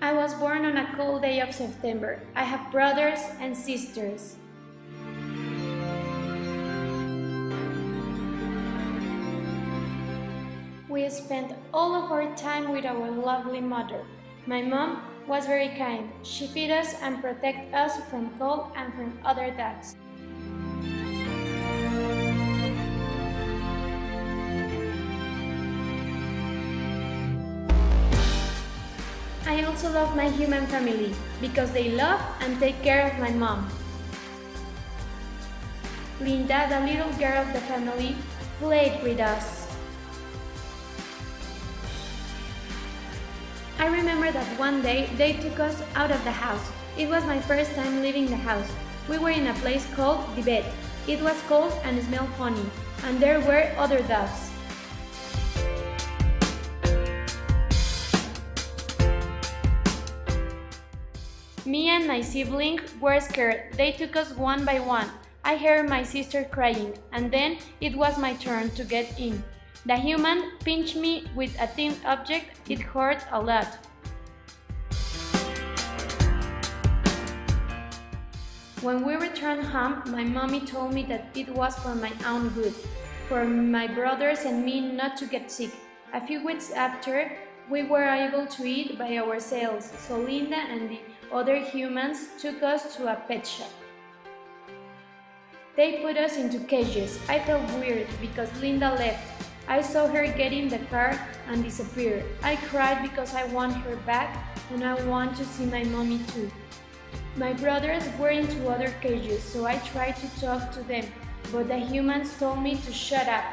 I was born on a cold day of September. I have brothers and sisters. We spent all of our time with our lovely mother. My mom was very kind. She fed us and protected us from cold and from other dogs. I also love my human family because they love and take care of my mom. Linda, the little girl of the family, played with us. I remember that one day they took us out of the house. It was my first time leaving the house. We were in a place called the bed. It was cold and smelled funny, and there were other dogs. Me and my sibling were scared. They took us one by one. I heard my sister crying, and then it was my turn to get in. The human pinched me with a thin object. It hurt a lot. When we returned home, my mommy told me that it was for my own good, for my brothers and me not to get sick. A few weeks after, we were able to eat by ourselves, so Linda and the other humans took us to a pet shop. They put us into cages. I felt weird because Linda left. I saw her get in the car and disappear. I cried because I want her back and I want to see my mommy too. My brothers were into other cages, so I tried to talk to them, but the humans told me to shut up.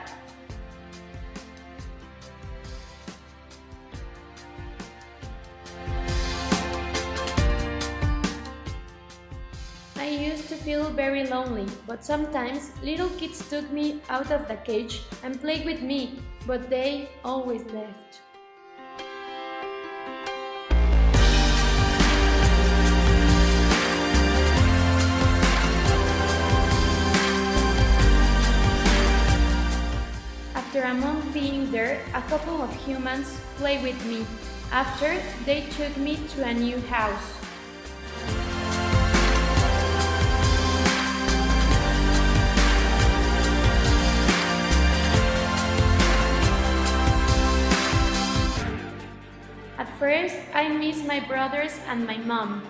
I used to feel very lonely, but sometimes little kids took me out of the cage and played with me, but they always left. After a month being there, a couple of humans played with me. After, they took me to a new house. At first, I missed my brothers and my mom.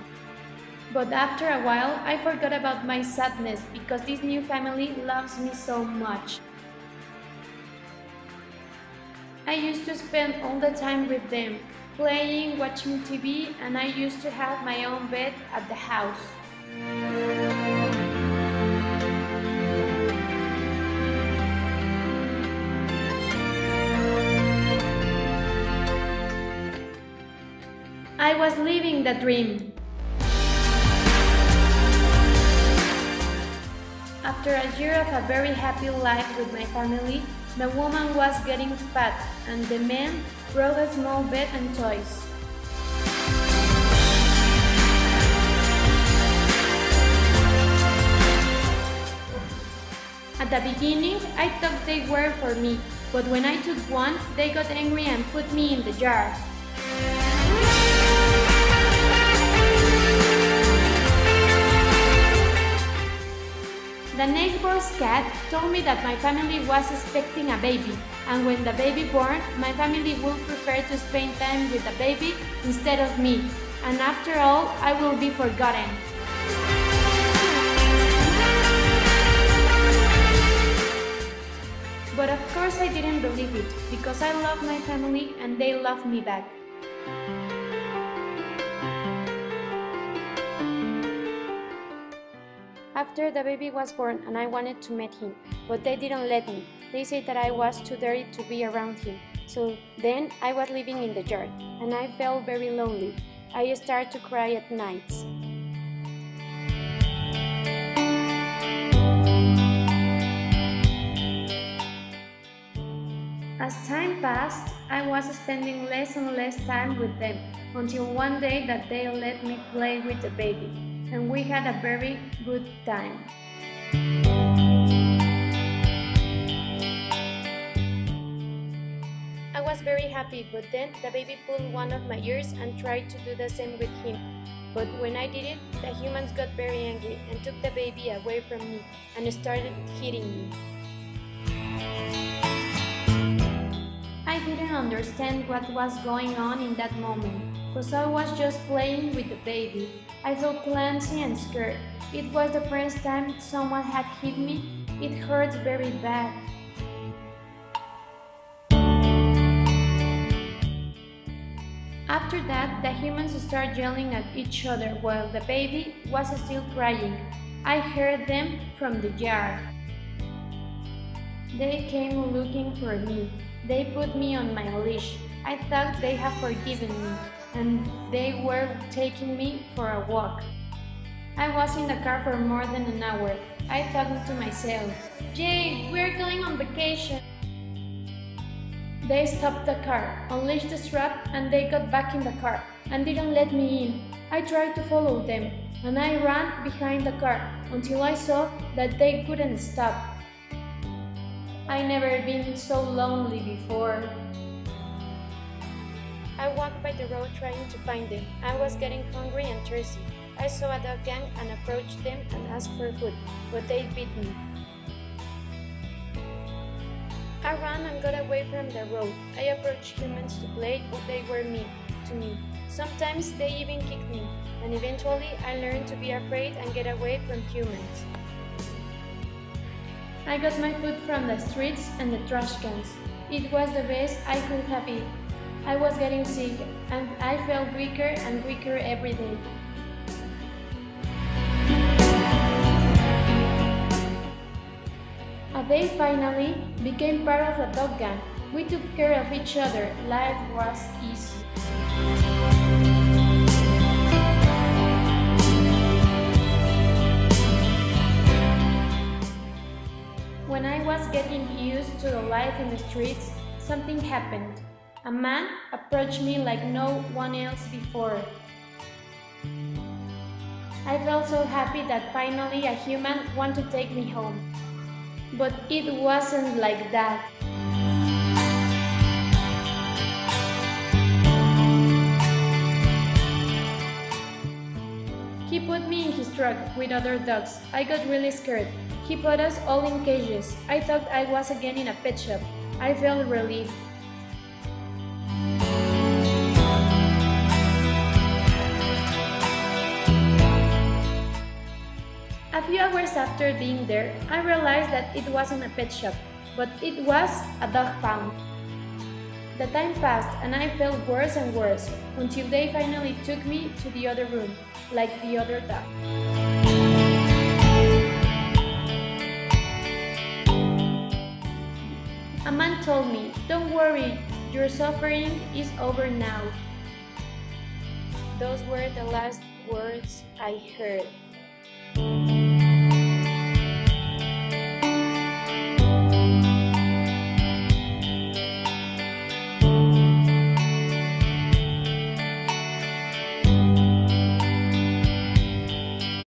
But after a while, I forgot about my sadness because this new family loves me so much. I used to spend all the time with them, playing, watching TV, and I used to have my own bed at the house. I was living the dream. After a year of a very happy life with my family, the woman was getting fat and the man brought a small bed and toys. At the beginning, I thought they were for me, but when I took one, they got angry and put me in the jar. The neighbor's cat told me that my family was expecting a baby, and when the baby born, my family would prefer to spend time with the baby instead of me, and after all, I will be forgotten. But of course I didn't believe it, because I love my family and they love me back. After the baby was born and I wanted to meet him, but they didn't let me. They said that I was too dirty to be around him. So then I was living in the yard and I felt very lonely. I started to cry at nights. As time passed, I was spending less and less time with them until one day that they let me play with the baby. And we had a very good time. I was very happy, but then the baby pulled one of my ears and tried to do the same with him. But when I did it, the humans got very angry and took the baby away from me and started hitting me. I didn't understand what was going on in that moment, because I was just playing with the baby. I felt clumsy and scared. It was the first time someone had hit me. It hurts very bad. After that, the humans started yelling at each other while the baby was still crying. I heard them from the yard. They came looking for me. They put me on my leash. I thought they had forgiven me, and they were taking me for a walk. I was in the car for more than an hour. I thought to myself, "Yay, we're going on vacation!" They stopped the car, unleashed the strap, and they got back in the car and didn't let me in. I tried to follow them, and I ran behind the car until I saw that they couldn't stop. I never been so lonely before. I walked by the road trying to find them. I was getting hungry and thirsty. I saw a dog gang and approached them and asked for food, but they beat me. I ran and got away from the road. I approached humans to play, but they were mean to me. Sometimes they even kicked me, and eventually I learned to be afraid and get away from humans. I got my food from the streets and the trash cans. It was the best I could have eaten. I was getting sick, and I felt weaker and weaker every day. They finally became part of the dog gang. We took care of each other. Life was easy. When I was getting used to the life in the streets, something happened. A man approached me like no one else before. I felt so happy that finally a human wanted to take me home. But it wasn't like that. He put me in his truck with other dogs. I got really scared. He put us all in cages. I thought I was again in a pet shop. I felt relief. A few hours after being there, I realized that it wasn't a pet shop, but it was a dog pound. The time passed and I felt worse and worse until they finally took me to the other room, like the other dog. A man told me, "Don't worry, your suffering is over now." Those were the last words I heard.